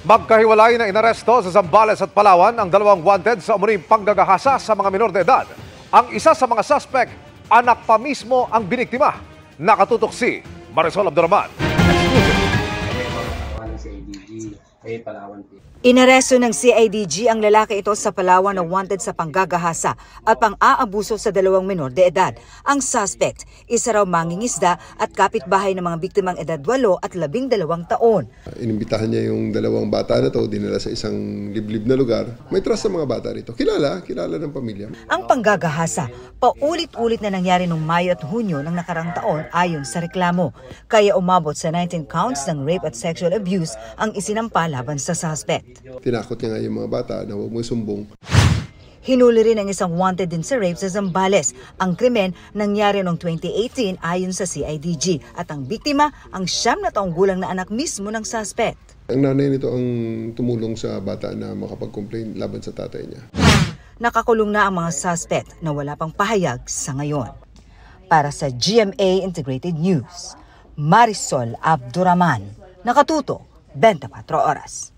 Magkahiwalay na inaresto sa Zambales at Palawan ang dalawang wanted sa umuning panggagahasa sa mga minor de edad. Ang isa sa mga suspect, anak pa mismo ang biniktima. Nakatutok si Marisol Abduraman. Inaresto ng CIDG ang lalaki ito sa Palawan na wanted sa panggagahasa at pang-aabuso sa dalawang minor de edad. Ang suspect, isa raw mangingisda at kapitbahay ng mga biktimang edad 8 at 12 taon. Inimbitahan niya yung dalawang bata na to, dinala sa isang liblib na lugar. May trust sa mga bata rito. Kilala ng pamilya. Ang panggagahasa, paulit-ulit na nangyari noong Mayo at Hunyo ng nakarang taon ayon sa reklamo. Kaya umabot sa 19 counts ng rape at sexual abuse ang isinampa laban sa suspect. Tinakot niya nga yung mga bata na huwag mo sumbong. Hinuli rin ang isang wanted din sa rape sa Zambales. Ang krimen nangyari noong 2018 ayon sa CIDG at ang biktima ang 9 na taong gulang na anak mismo ng suspect. Ang nanay nito ang tumulong sa bata na makapag-complain laban sa tatay niya. Nakakulong na ang mga suspect na wala pang pahayag sa ngayon. Para sa GMA Integrated News, Marisol Abduraman, nakatuto 24 oras.